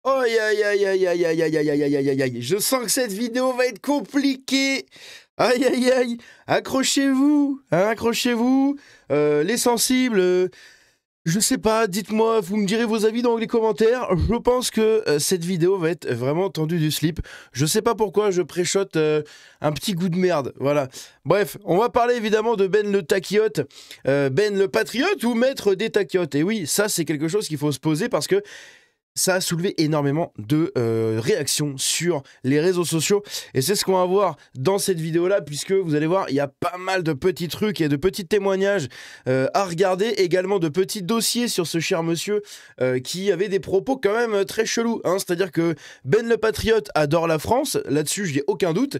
Aïe, aïe, aïe, aïe, aïe, aïe, aïe, aïe, aïe, aïe, aïe, aïe. Je sens que cette vidéo va être compliquée. Aïe, aïe, aïe. Accrochez-vous, hein, accrochez-vous. Les sensibles, je sais pas, dites-moi, vous me direz vos avis dans les commentaires. Je pense que cette vidéo va être vraiment tendue du slip. Je sais pas pourquoi, je préchote un petit goût de merde, voilà. Bref, on va parler évidemment de Ben le Taquiote, Ben le Patriote ou Maître des Taquiotes. Et oui, ça c'est quelque chose qu'il faut se poser parce que ça a soulevé énormément de réactions sur les réseaux sociaux. Et c'est ce qu'on va voir dans cette vidéo-là, puisque vous allez voir, il y a pas mal de petits trucs et de petits témoignages à regarder. Également de petits dossiers sur ce cher monsieur qui avait des propos quand même très chelous. Hein. C'est-à-dire que Ben le Patriote adore la France. Là-dessus, j'ai aucun doute.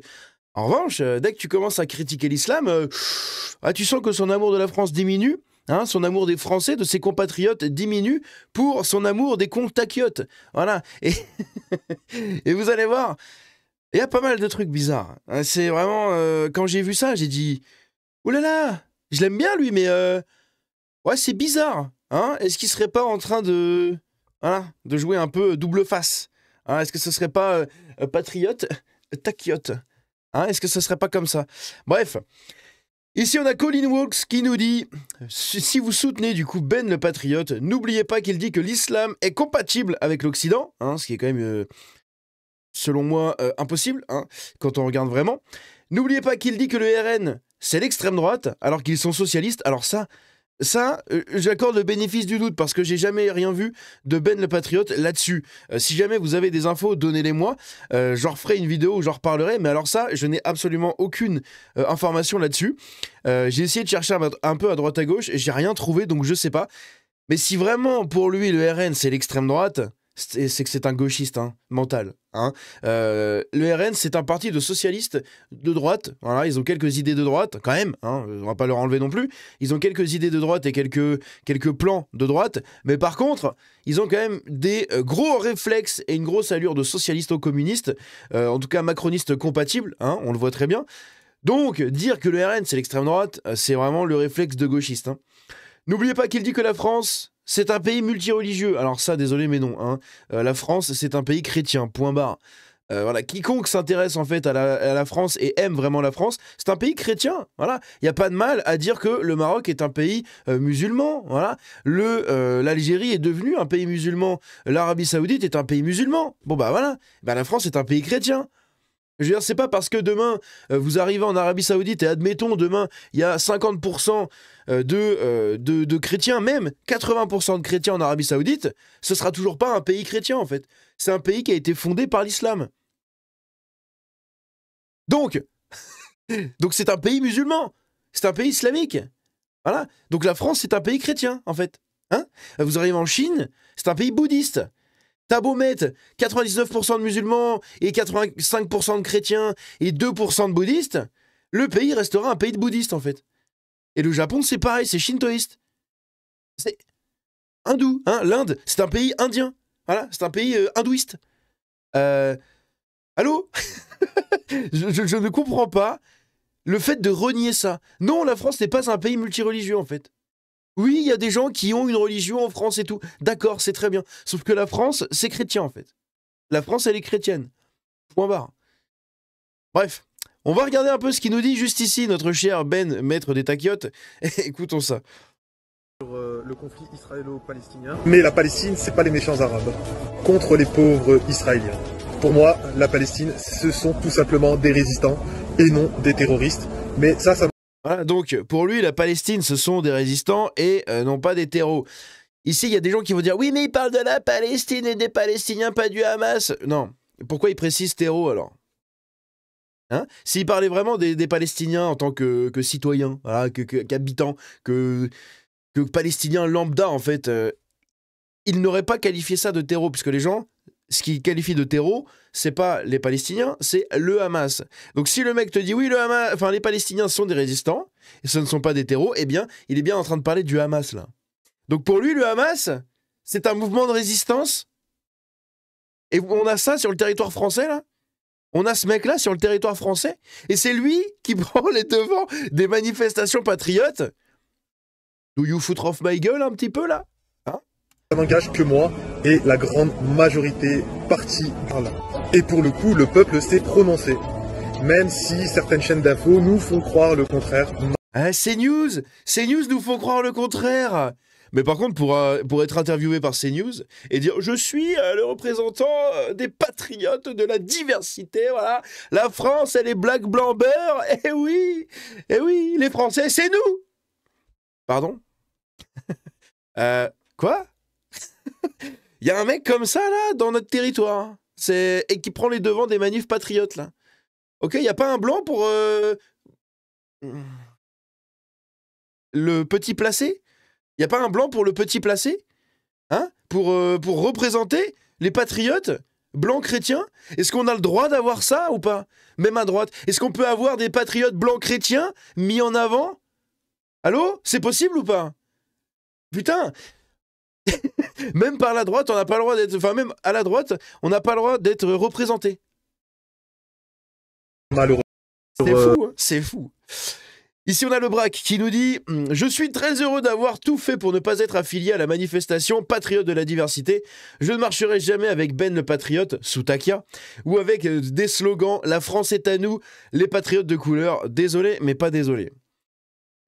En revanche, dès que tu commences à critiquer l'islam, tu sens que son amour de la France diminue. Hein, son amour des Français, de ses compatriotes diminue pour son amour des contaquiotes. Voilà. Et, et vous allez voir, il y a pas mal de trucs bizarres. C'est vraiment... quand j'ai vu ça, j'ai dit... Ouh là là, je l'aime bien lui, mais... ouais, c'est bizarre. Hein. Est-ce qu'il serait pas en train de... Voilà, de jouer un peu double face, hein. Est-ce que ce serait pas patriote, taquiote, hein. Est-ce que ce serait pas comme ça? Bref... Ici, on a Colin Walks qui nous dit « Si vous soutenez du coup Ben le Patriote, n'oubliez pas qu'il dit que l'islam est compatible avec l'Occident, hein, ce qui est quand même, selon moi, impossible, hein, quand on regarde vraiment. N'oubliez pas qu'il dit que le RN, c'est l'extrême droite, alors qu'ils sont socialistes. Alors ça, j'accorde le bénéfice du doute parce que j'ai jamais rien vu de Ben le Patriote là-dessus. Si jamais vous avez des infos, donnez-les-moi. J'en referai une vidéo où j'en reparlerai. Mais alors ça, je n'ai absolument aucune information là-dessus. J'ai essayé de chercher un peu à droite à gauche et j'ai rien trouvé, donc je sais pas. Mais si vraiment pour lui le RN c'est l'extrême droite, c'est que c'est un gauchiste, hein, mental. Hein. Le RN, c'est un parti de socialistes de droite. Voilà, ils ont quelques idées de droite, quand même. Hein, on va pas leur enlever non plus. Ils ont quelques idées de droite et quelques plans de droite. Mais par contre, ils ont quand même des gros réflexes et une grosse allure de socialistes aux communistes. En tout cas, macronistes compatibles. Hein, on le voit très bien. Donc, dire que le RN, c'est l'extrême droite, c'est vraiment le réflexe de gauchiste. Hein. N'oubliez pas qu'il dit que la France... c'est un pays multireligieux. Alors ça, désolé, mais non. Hein. La France, c'est un pays chrétien, point barre. Voilà. Quiconque s'intéresse en fait à la France et aime vraiment la France, c'est un pays chrétien. Voilà. Il n'y a pas de mal à dire que le Maroc est un pays musulman. Voilà. L'Algérie est devenue un pays musulman. L'Arabie Saoudite est un pays musulman. Bon bah voilà. Bah, la France est un pays chrétien. Je veux dire, c'est pas parce que demain, vous arrivez en Arabie Saoudite et admettons, demain, il y a 50% de chrétiens, même 80% de chrétiens en Arabie Saoudite, ce sera toujours pas un pays chrétien, en fait. C'est un pays qui a été fondé par l'islam. Donc c'est un pays musulman. C'est un pays islamique. Voilà. Donc la France, c'est un pays chrétien, en fait. Hein. Vous arrivez en Chine, c'est un pays bouddhiste. T'as beau mettre 99% de musulmans et 85% de chrétiens et 2% de bouddhistes, le pays restera un pays de bouddhistes en fait. Et le Japon c'est pareil, c'est shintoïste. C'est hindou, hein. L'Inde c'est un pays indien. Voilà, c'est un pays hindouiste. Allô. je ne comprends pas le fait de renier ça. Non, la France n'est pas un pays multireligieux en fait. Oui, il y a des gens qui ont une religion en France et tout. D'accord, c'est très bien. Sauf que la France, c'est chrétien, en fait. La France, elle est chrétienne. Point barre. Bref, on va regarder un peu ce qu'il nous dit juste ici, notre cher Ben, maître des taquiotes. Écoutons ça. Sur le conflit israélo-palestinien. Mais la Palestine, c'est pas les méchants arabes. Contre les pauvres israéliens. Pour moi, la Palestine, ce sont tout simplement des résistants et non des terroristes. Mais ça... Voilà, donc pour lui, la Palestine, ce sont des résistants et non pas des terreaux. Ici, il y a des gens qui vont dire « Oui, mais il parle de la Palestine et des Palestiniens, pas du Hamas ». Non. Pourquoi il précise terreau, alors? Hein? S'il parlait vraiment des Palestiniens en tant que citoyens, voilà, qu'habitants, que Palestiniens lambda, en fait, il n'aurait pas qualifié ça de terreau, puisque les gens... ce qui qualifie de terreau, c'est pas les Palestiniens, c'est le Hamas. Donc si le mec te dit oui, le Hamas, enfin les Palestiniens sont des résistants, et ce ne sont pas des terreaux, eh bien, il est bien en train de parler du Hamas là. Donc pour lui, le Hamas, c'est un mouvement de résistance. Et on a ça sur le territoire français là. On a ce mec là sur le territoire français, et c'est lui qui prend les devants des manifestations patriotes. Do you foot off my gueule un petit peu là? Hein? Ça n'engage que moi et la grande majorité partie par là. Et pour le coup, le peuple s'est prononcé. Même si certaines chaînes d'infos nous font croire le contraire. Ah, CNews nous font croire le contraire. Mais par contre, pour être interviewé par CNews et dire « Je suis le représentant des patriotes de la diversité, voilà. La France, elle est black, blanc, beurre. Eh oui, les Français, c'est nous !» Pardon? Quoi? Il y a un mec comme ça, là, dans notre territoire. Et qui prend les devants des manifs patriotes, là. Ok, il n'y a pas un blanc pour... le petit placé? Il n'y a pas un blanc pour le petit placé? Hein? Pour représenter les patriotes blancs chrétiens? Est-ce qu'on a le droit d'avoir ça ou pas? Même à droite. Est-ce qu'on peut avoir des patriotes blancs chrétiens mis en avant? Allô? C'est possible ou pas? Putain! Même par la droite, on n'a pas le droit d'être... Enfin, même à la droite, on n'a pas le droit d'être représenté. Malheureux. C'est fou, hein, c'est fou. Ici, on a le Braque qui nous dit « Je suis très heureux d'avoir tout fait pour ne pas être affilié à la manifestation Patriote de la diversité. Je ne marcherai jamais avec Ben le Patriote, sous Takia, ou avec des slogans « La France est à nous, les patriotes de couleur. Désolé, mais pas désolé. »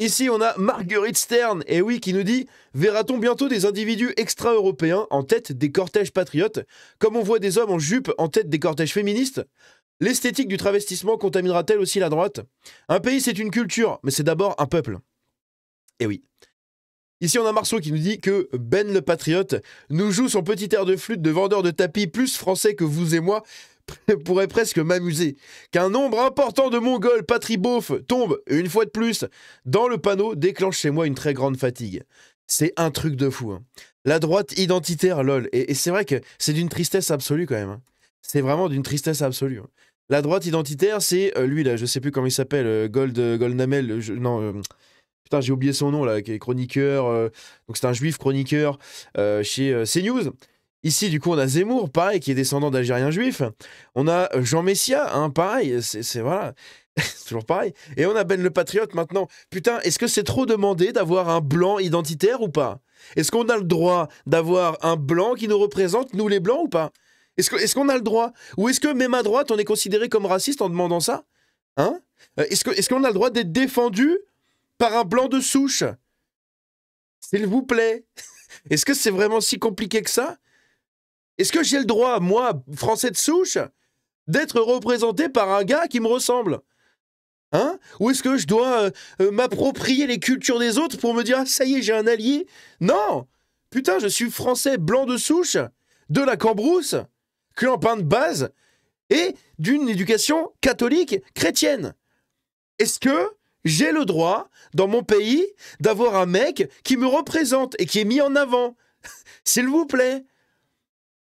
Ici, on a Marguerite Stern, et oui, qui nous dit « Verra-t-on bientôt des individus extra-européens en tête des cortèges patriotes, comme on voit des hommes en jupe en tête des cortèges féministes ? L'esthétique du travestissement contaminera-t-elle aussi la droite? Un pays, c'est une culture, mais c'est d'abord un peuple. » Et oui. Ici, on a Marceau qui nous dit que Ben le Patriote nous joue son petit air de flûte de vendeur de tapis plus français que vous et moi pourrait presque m'amuser. Qu'un nombre important de Mongols patriboufs tombe, une fois de plus, dans le panneau déclenche chez moi une très grande fatigue. C'est un truc de fou. Hein. La droite identitaire, lol. Et c'est vrai que c'est d'une tristesse absolue quand même. Hein. C'est vraiment d'une tristesse absolue. Hein. La droite identitaire, c'est lui là, je sais plus comment il s'appelle, Goldnamel, putain, j'ai oublié son nom là, qui est chroniqueur, donc c'est un juif chroniqueur chez CNews. Ici, du coup, on a Zemmour, pareil, qui est descendant d'Algériens juifs. On a Jean Messia, hein, pareil, c'est voilà, c'est toujours pareil. Et on a Ben le Patriote maintenant. Putain, est-ce que c'est trop demandé d'avoir un blanc identitaire ou pas? Est-ce qu'on a le droit d'avoir un blanc qui nous représente, nous les blancs ou pas? Est-ce qu'on a le droit? Ou est-ce que même à droite, on est considéré comme raciste en demandant ça? Hein? Est-ce qu'on a le droit d'être défendu par un blanc de souche? S'il vous plaît. Est-ce que c'est vraiment si compliqué que ça? Est-ce que j'ai le droit, moi, français de souche, d'être représenté par un gars qui me ressemble? Hein? Ou est-ce que je dois m'approprier les cultures des autres pour me dire « Ah, ça y est, j'ai un allié ?» Non! Putain, je suis français blanc de souche, de la Cambrousse, clampin de base, et d'une éducation catholique chrétienne. Est-ce que j'ai le droit, dans mon pays, d'avoir un mec qui me représente et qui est mis en avant? S'il vous plaît.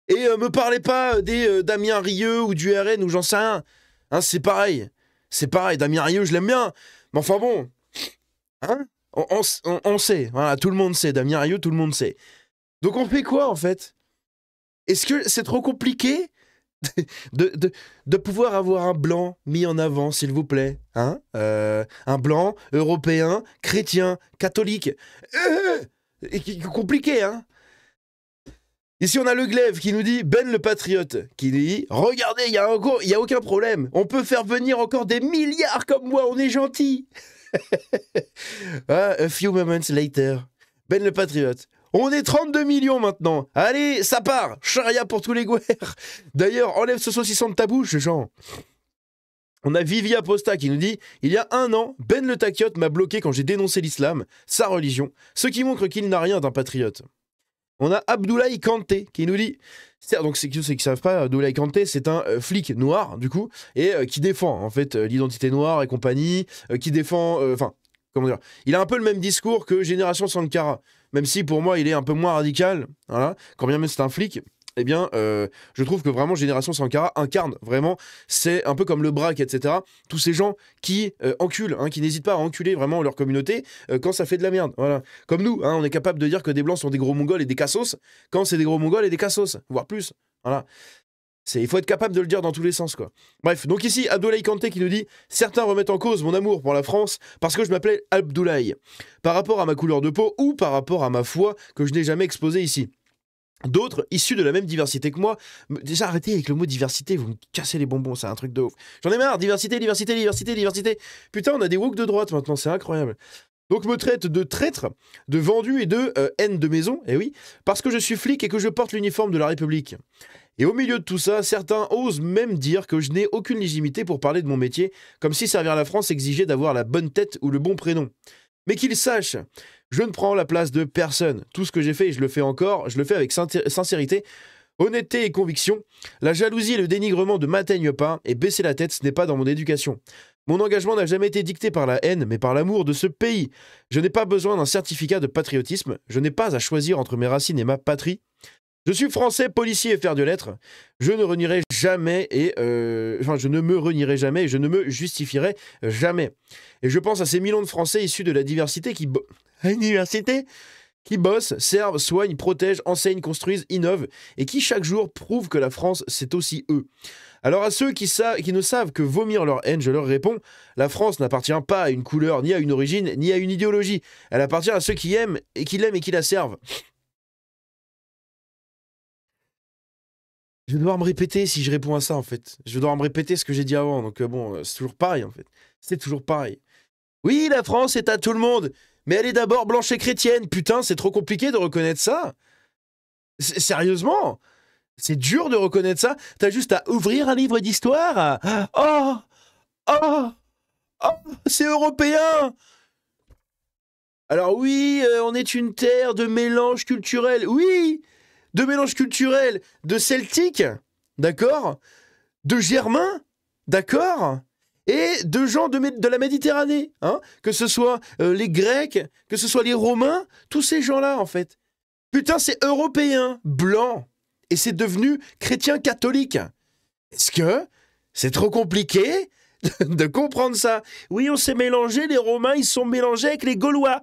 Et me parlez pas des Damien Rieu ou du RN ou j'en sais rien. Hein, c'est pareil. C'est pareil, Damien Rieu, je l'aime bien. Mais enfin bon. Hein? On sait. Voilà, tout le monde sait. Damien Rieu, tout le monde sait. Donc on fait quoi, en fait? Est-ce que c'est trop compliqué de pouvoir avoir un blanc mis en avant, s'il vous plaît? Hein? Un blanc, européen, chrétien, catholique. Compliqué, hein? Ici, on a le Glaive qui nous dit, Ben le Patriote, qui dit « Regardez, il y a aucun problème. On peut faire venir encore des milliards comme moi, on est gentil. » A few moments later. Ben le Patriote. On est 32 millions maintenant. Allez, ça part. Charia pour tous les guerres. D'ailleurs, enlève ce saucisson de ta bouche, Jean. On a Vivi Aposta qui nous dit « Il y a 1 an, Ben le Patriote m'a bloqué quand j'ai dénoncé l'islam, sa religion, ce qui montre qu'il n'a rien d'un patriote. » On a Abdoulaye Kanté qui nous dit, donc ceux qui ne savent pas, Abdoulaye Kanté c'est un flic noir du coup, et qui défend en fait l'identité noire et compagnie, qui défend, enfin, comment dire, il a un peu le même discours que Génération Sankara, même si pour moi il est un peu moins radical, voilà, quand bien même c'est un flic. Eh bien, je trouve que vraiment Génération Sankara incarne vraiment, c'est un peu comme le Braque, etc. Tous ces gens qui enculent, hein, qui n'hésitent pas à enculer vraiment leur communauté quand ça fait de la merde. Voilà. Comme nous, hein, on est capable de dire que des Blancs sont des gros Mongols et des cassos quand c'est des gros Mongols et des cassos, voire plus. Voilà. Il faut être capable de le dire dans tous les sens, quoi. Bref, donc ici, Abdoulaye Kanté qui nous dit « Certains remettent en cause mon amour pour la France parce que je m'appelais Abdoulaye, par rapport à ma couleur de peau ou par rapport à ma foi que je n'ai jamais exposée ici. » D'autres, issus de la même diversité que moi, déjà arrêtez avec le mot diversité, vous me cassez les bonbons, c'est un truc de ouf. J'en ai marre, diversité, diversité, diversité, diversité. Putain, on a des woke de droite maintenant, c'est incroyable. Donc me traite de traître, de vendu et de haine de maison, eh oui, parce que je suis flic et que je porte l'uniforme de la République. Et au milieu de tout ça, certains osent même dire que je n'ai aucune légitimité pour parler de mon métier, comme si servir la France exigeait d'avoir la bonne tête ou le bon prénom. Mais qu'ils sachent, je ne prends la place de personne. Tout ce que j'ai fait, et je le fais encore, je le fais avec sincérité, honnêteté et conviction. La jalousie et le dénigrement ne m'atteignent pas, et baisser la tête, ce n'est pas dans mon éducation. Mon engagement n'a jamais été dicté par la haine, mais par l'amour de ce pays. Je n'ai pas besoin d'un certificat de patriotisme, je n'ai pas à choisir entre mes racines et ma patrie. Je suis français, policier et fer de lettres. Je ne renierai jamais je ne me renierai jamais et je ne me justifierai jamais. Et je pense à ces millions de Français issus de la diversité qui bossent, servent, soignent, protègent, enseignent, construisent, innovent et qui chaque jour prouvent que la France, c'est aussi eux. Alors à ceux qui ne savent que vomir leur haine, je leur réponds, la France n'appartient pas à une couleur, ni à une origine, ni à une idéologie. Elle appartient à ceux qui aiment et qui l'aiment et qui la servent. Je vais devoir me répéter si je réponds à ça, en fait. Je vais devoir me répéter ce que j'ai dit avant. Donc, bon, c'est toujours pareil, en fait. C'est toujours pareil. Oui, la France est à tout le monde, mais elle est d'abord blanche et chrétienne. Putain, c'est trop compliqué de reconnaître ça. Sérieusement, c'est dur de reconnaître ça. T'as juste à ouvrir un livre d'histoire. Oh, oh, oh, c'est européen. Alors oui, on est une terre de mélange culturel. Oui, de mélange culturel, de celtique, d'accord, de germain, d'accord, et de gens de la Méditerranée, hein, que ce soit les Grecs, que ce soit les Romains, tous ces gens-là, en fait. Putain, c'est européen, blanc, et c'est devenu chrétien catholique. Est-ce que c'est trop compliqué de comprendre ça? Oui, on s'est mélangé, les Romains, ils se sont mélangés avec les Gaulois.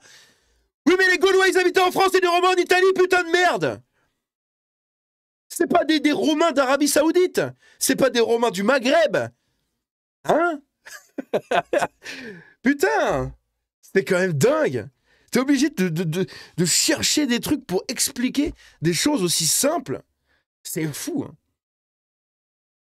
Oui, mais les Gaulois, ils habitaient en France et les Romains en Italie, putain de merde! C'est pas des Romains d'Arabie Saoudite. C'est pas des Romains du Maghreb. Hein? Putain! C'est quand même dingue. T'es obligé de chercher des trucs pour expliquer des choses aussi simples. C'est fou. Hein.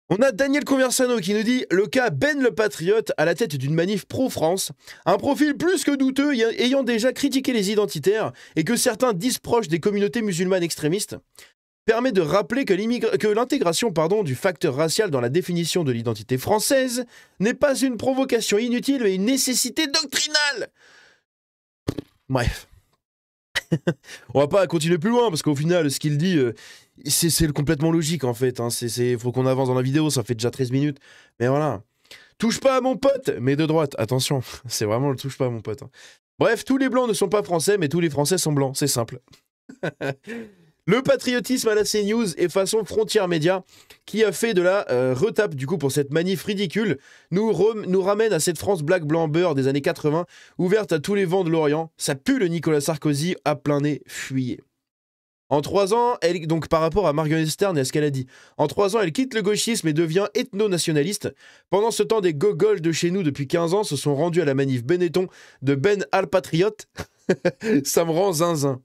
On a Daniel Conversano qui nous dit « Le cas Ben le Patriote à la tête d'une manif pro-France, un profil plus que douteux ayant déjà critiqué les identitaires et que certains disent proches des communautés musulmanes extrémistes. » permet de rappeler que l'intégration du facteur racial dans la définition de l'identité française n'est pas une provocation inutile mais une nécessité doctrinale. Bref. On va pas continuer plus loin parce qu'au final, ce qu'il dit, c'est complètement logique en fait. Faut qu'on avance dans la vidéo, ça fait déjà 13 minutes. Mais voilà. Touche pas à mon pote, mais de droite. Attention, c'est vraiment le touche pas à mon pote. Hein. Bref, tous les blancs ne sont pas français, mais tous les français sont blancs. C'est simple. Le patriotisme à la CNews et façon Frontières Média, qui a fait de la retape du coup pour cette manif ridicule, nous ramène à cette France black blanc beurre des années 80, ouverte à tous les vents de l'Orient. Ça pue le Nicolas Sarkozy à plein nez, fuyez. En 3 ans, donc par rapport à Marguerite Stern et à ce qu'elle a dit, en 3 ans, elle quitte le gauchisme et devient ethno-nationaliste. Pendant ce temps, des gogols de chez nous depuis 15 ans se sont rendus à la manif Benetton de Ben Al-Patriote. Ça me rend zinzin.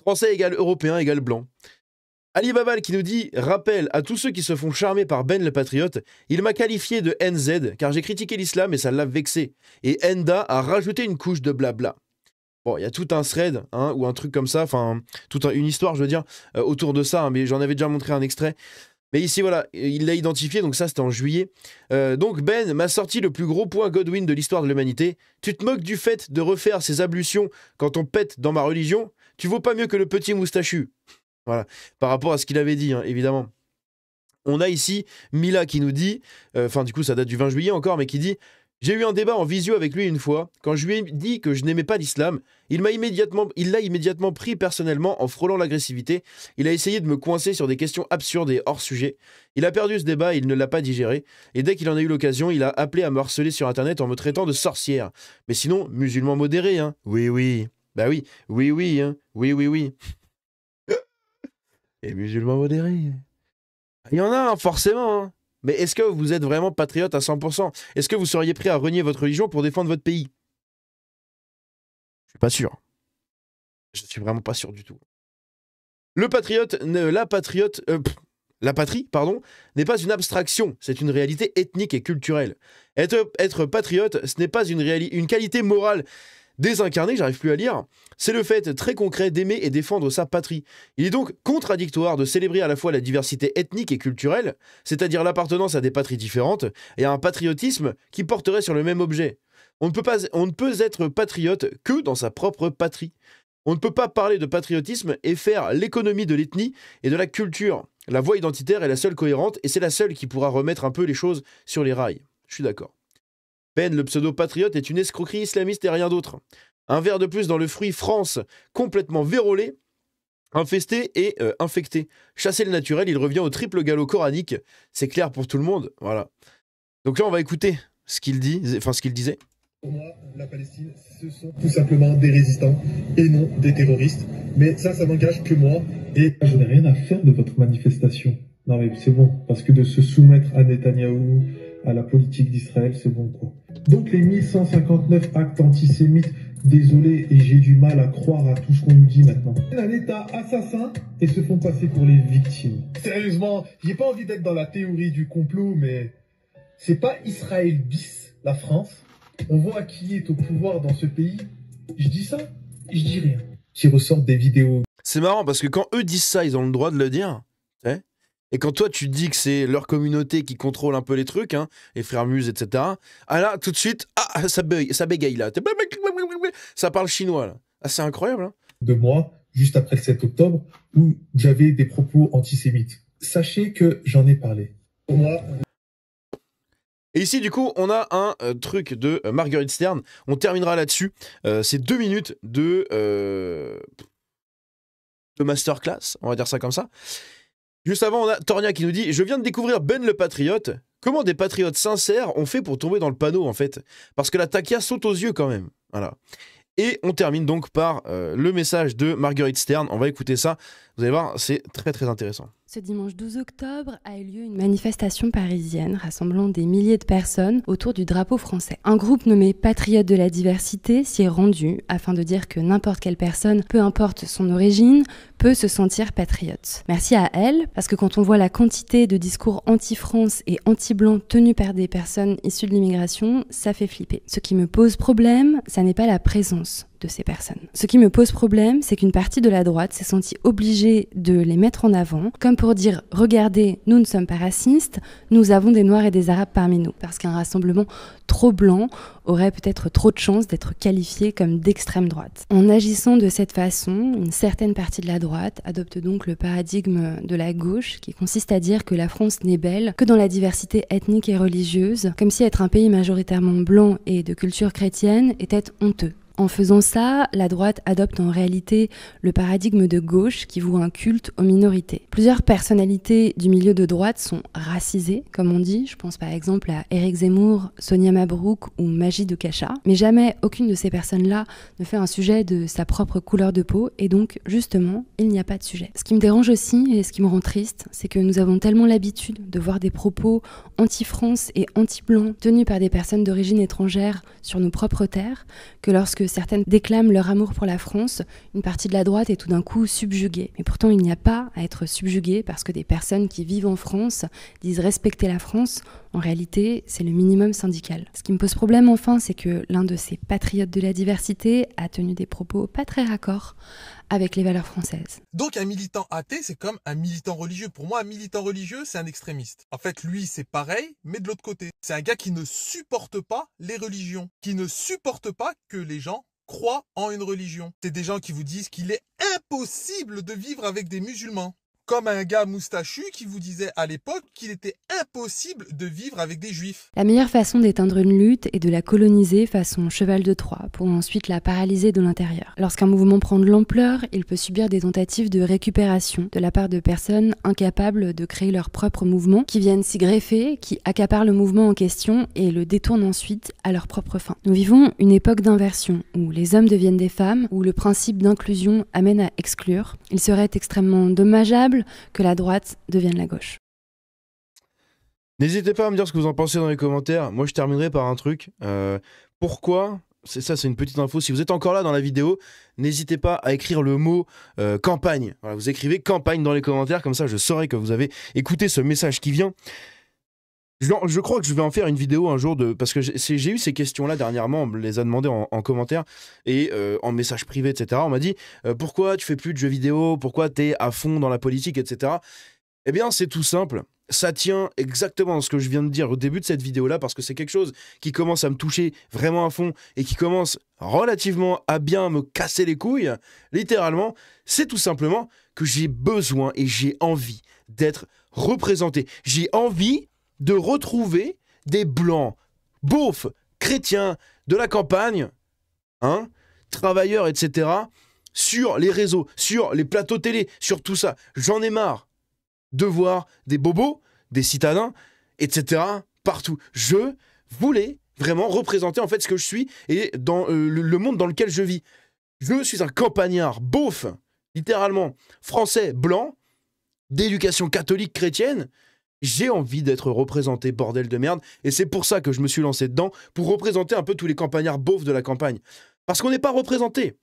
Français égale européen égale blanc. Ali Babal qui nous dit « Rappel à tous ceux qui se font charmer par Ben le Patriote, il m'a qualifié de NZ car j'ai critiqué l'islam et ça l'a vexé. Et Enda a rajouté une couche de blabla. » Bon, il y a tout un thread, hein, ou un truc comme ça, enfin, une histoire, je veux dire, autour de ça, hein, mais j'en avais déjà montré un extrait. Mais ici, voilà, il l'a identifié, donc ça, c'était en juillet. Donc Ben m'a sorti le plus gros point Godwin de l'histoire de l'humanité. Tu te moques du fait de refaire ces ablutions quand on pète dans ma religion? Tu vaux pas mieux que le petit moustachu. Voilà, par rapport à ce qu'il avait dit, hein, évidemment. On a ici Mila qui nous dit, du coup ça date du 20 juillet encore, mais qui dit « J'ai eu un débat en visio avec lui une fois. Quand je lui ai dit que je n'aimais pas l'islam, il l'a immédiatement pris personnellement en frôlant l'agressivité. Il a essayé de me coincer sur des questions absurdes et hors sujet. Il a perdu ce débat et il ne l'a pas digéré. Et dès qu'il en a eu l'occasion, il a appelé à me harceler sur Internet en me traitant de sorcière. Mais sinon, musulman modéré, hein. Oui, oui. Bah oui, oui, hein. Oui. Et musulman modéré. Il y en a, hein, forcément, hein. Mais est-ce que vous êtes vraiment patriote à 100%? Est-ce que vous seriez prêt à renier votre religion pour défendre votre pays? Je suis pas sûr. Je suis vraiment pas sûr du tout. La patrie, pardon, n'est pas une abstraction, c'est une réalité ethnique et culturelle. Être patriote, ce n'est pas une qualité morale désincarnée, j'arrive plus à lire, c'est le fait très concret d'aimer et défendre sa patrie. Il est donc contradictoire de célébrer à la fois la diversité ethnique et culturelle, c'est-à-dire l'appartenance à des patries différentes, et à un patriotisme qui porterait sur le même objet. On ne peut être patriote que dans sa propre patrie. On ne peut pas parler de patriotisme et faire l'économie de l'ethnie et de la culture. La voie identitaire est la seule cohérente et c'est la seule qui pourra remettre un peu les choses sur les rails. Je suis d'accord. Ben, le pseudo-patriote est une escroquerie islamiste et rien d'autre. Un verre de plus dans le fruit France, complètement vérolé, infesté et infecté. Chasser le naturel, il revient au triple galop coranique. C'est clair pour tout le monde. Voilà. Donc là, on va écouter ce qu'il disait. Pour moi, la Palestine, ce sont tout simplement des résistants et non des terroristes. Mais ça n'engage que moi. Et je n'ai rien à faire de votre manifestation. Non mais c'est bon, parce que de se soumettre à Netanyahou, à la politique d'Israël, c'est bon quoi. Donc les 1159 actes antisémites, désolé, et j'ai du mal à croire à tout ce qu'on nous dit maintenant. Un État assassin et se font passer pour les victimes. Sérieusement, j'ai pas envie d'être dans la théorie du complot, mais c'est pas Israël bis, la France. On voit qui est au pouvoir dans ce pays. Je dis ça, je dis rien. Qui ressortent des vidéos. C'est marrant parce que quand eux disent ça, ils ont le droit de le dire. T'sais, et quand toi tu dis que c'est leur communauté qui contrôle un peu les trucs, hein, les frères Muses, etc. Ah là, tout de suite, ça bégaye là. Ça parle chinois là. Ah, c'est incroyable. Hein. De moi, juste après le 7 octobre, où j'avais des propos antisémites. Sachez que j'en ai parlé. Pour moi... Et ici, du coup, on a un truc de Marguerite Stern. On terminera là-dessus. C'est 2 minutes de masterclass, on va dire ça comme ça. Juste avant, on a Tornia qui nous dit « Je viens de découvrir Ben le Patriote. Comment des patriotes sincères ont fait pour tomber dans le panneau, en fait? Parce que la taquia saute aux yeux, quand même. » Voilà. Et on termine donc par le message de Marguerite Stern. On va écouter ça. Vous allez voir, c'est très très intéressant. Ce dimanche 12 octobre a eu lieu une manifestation parisienne rassemblant des milliers de personnes autour du drapeau français. Un groupe nommé Patriotes de la diversité s'y est rendu afin de dire que n'importe quelle personne, peu importe son origine, peut se sentir patriote. Merci à elle, parce que quand on voit la quantité de discours anti-France et anti-blanc tenus par des personnes issues de l'immigration, ça fait flipper. Ce qui me pose problème, ça n'est pas la présence de ces personnes. Ce qui me pose problème, c'est qu'une partie de la droite s'est sentie obligée de les mettre en avant, comme pour dire « Regardez, nous ne sommes pas racistes, nous avons des Noirs et des Arabes parmi nous ». Parce qu'un rassemblement trop blanc aurait peut-être trop de chances d'être qualifié comme d'extrême droite. En agissant de cette façon, une certaine partie de la droite adopte donc le paradigme de la gauche, qui consiste à dire que la France n'est belle que dans la diversité ethnique et religieuse, comme si être un pays majoritairement blanc et de culture chrétienne était honteux. En faisant ça, la droite adopte en réalité le paradigme de gauche qui voue un culte aux minorités. Plusieurs personnalités du milieu de droite sont racisées, comme on dit. Je pense par exemple à Éric Zemmour, Sonia Mabrouk ou Magie de Cacha. Mais jamais aucune de ces personnes-là ne fait un sujet de sa propre couleur de peau et donc, justement, il n'y a pas de sujet. Ce qui me dérange aussi et ce qui me rend triste, c'est que nous avons tellement l'habitude de voir des propos anti-France et anti-blanc tenus par des personnes d'origine étrangère sur nos propres terres que lorsque certaines déclament leur amour pour la France, une partie de la droite est tout d'un coup subjuguée. Mais pourtant, il n'y a pas à être subjugué parce que des personnes qui vivent en France disent respecter la France. En réalité, c'est le minimum syndical. Ce qui me pose problème enfin, c'est que l'un de ces patriotes de la diversité a tenu des propos pas très raccords avec les valeurs françaises. Donc un militant athée, c'est comme un militant religieux. Pour moi, un militant religieux, c'est un extrémiste. En fait, lui, c'est pareil, mais de l'autre côté. C'est un gars qui ne supporte pas les religions, qui ne supporte pas que les gens croient en une religion. C'est des gens qui vous disent qu'il est impossible de vivre avec des musulmans. Comme un gars moustachu qui vous disait à l'époque qu'il était impossible de vivre avec des juifs. La meilleure façon d'éteindre une lutte est de la coloniser façon cheval de Troie, pour ensuite la paralyser de l'intérieur. Lorsqu'un mouvement prend de l'ampleur, il peut subir des tentatives de récupération de la part de personnes incapables de créer leur propre mouvement, qui viennent s'y greffer, qui accaparent le mouvement en question et le détournent ensuite à leur propre fin. Nous vivons une époque d'inversion, où les hommes deviennent des femmes, où le principe d'inclusion amène à exclure. Il serait extrêmement dommageable que la droite devienne la gauche. N'hésitez pas à me dire ce que vous en pensez dans les commentaires. Moi, je terminerai par un truc. Pourquoi c'est ça, c'est une petite info. Si vous êtes encore là dans la vidéo, n'hésitez pas à écrire le mot campagne. Voilà, vous écrivez campagne dans les commentaires, comme ça je saurai que vous avez écouté ce message qui vient. Je crois que je vais en faire une vidéo un jour parce que j'ai eu ces questions-là dernièrement, on me les a demandées en commentaire et en message privé, etc. On m'a dit pourquoi tu fais plus de jeux vidéo, pourquoi tu es à fond dans la politique, etc. Eh bien, c'est tout simple. Ça tient exactement à ce que je viens de dire au début de cette vidéo-là, parce que c'est quelque chose qui commence à me toucher vraiment à fond et qui commence relativement à bien me casser les couilles, littéralement. C'est tout simplement que j'ai besoin et j'ai envie d'être représenté. J'ai envie de retrouver des blancs, beaufs, chrétiens de la campagne, hein, travailleurs, etc., sur les réseaux, sur les plateaux télé, sur tout ça. J'en ai marre de voir des bobos, des citadins, etc., partout. Je voulais vraiment représenter en fait ce que je suis et dans le monde dans lequel je vis. Je suis un campagnard beauf, littéralement, français, blanc, d'éducation catholique chrétienne. J'ai envie d'être représenté, bordel de merde, et c'est pour ça que je me suis lancé dedans, pour représenter un peu tous les campagnards beaufs de la campagne. Parce qu'on n'est pas représenté.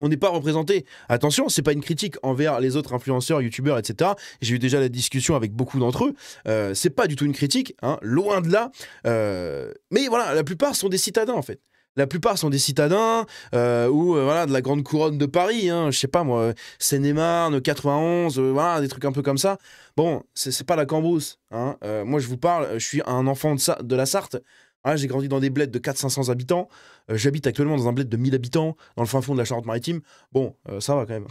On n'est pas représenté. Attention, c'est pas une critique envers les autres influenceurs, youtubeurs, etc. J'ai eu déjà la discussion avec beaucoup d'entre eux. C'est pas du tout une critique, hein, loin de là. Mais voilà, la plupart sont des citadins, en fait. La plupart sont des citadins voilà, de la grande couronne de Paris, hein, je sais pas moi, Seine-et-Marne, 91, voilà, des trucs un peu comme ça. Bon, c'est pas la Cambrousse, hein. Moi je vous parle, je suis un enfant de la Sarthe. Voilà, j'ai grandi dans des bleds de 400-500 habitants. J'habite actuellement dans un bled de 1000 habitants, dans le fin fond de la Charente-Maritime. Bon, ça va quand même.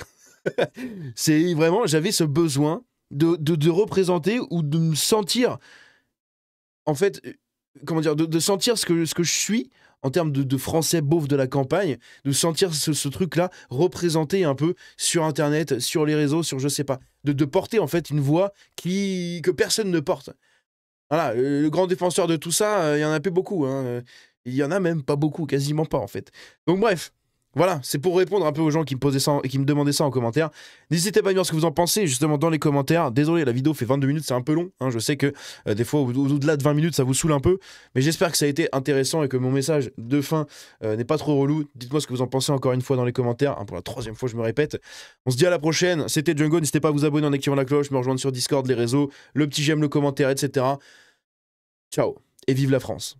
C'est vraiment, j'avais ce besoin de représenter ou de me sentir, en fait, comment dire, de sentir ce que je suis en termes de français beauf de la campagne, de sentir ce truc-là représenté un peu sur Internet, sur les réseaux, sur je sais pas, de porter en fait une voix que personne ne porte. Voilà, le grand défenseur de tout ça, il y en a plus beaucoup, hein. Il y en a même pas beaucoup, quasiment pas en fait. Donc bref, voilà, c'est pour répondre un peu aux gens qui me posaient ça et qui me demandaient ça en commentaire. N'hésitez pas à me dire ce que vous en pensez justement dans les commentaires. Désolé, la vidéo fait 22 minutes, c'est un peu long, hein. Je sais que des fois au-delà de 20 minutes ça vous saoule un peu, mais j'espère que ça a été intéressant et que mon message de fin n'est pas trop relou. Dites-moi ce que vous en pensez encore une fois dans les commentaires, hein, pour la 3e fois je me répète. On se dit à la prochaine, c'était Django, n'hésitez pas à vous abonner en activant la cloche, me rejoindre sur Discord, les réseaux, le petit j'aime, le commentaire, etc. Ciao et vive la France.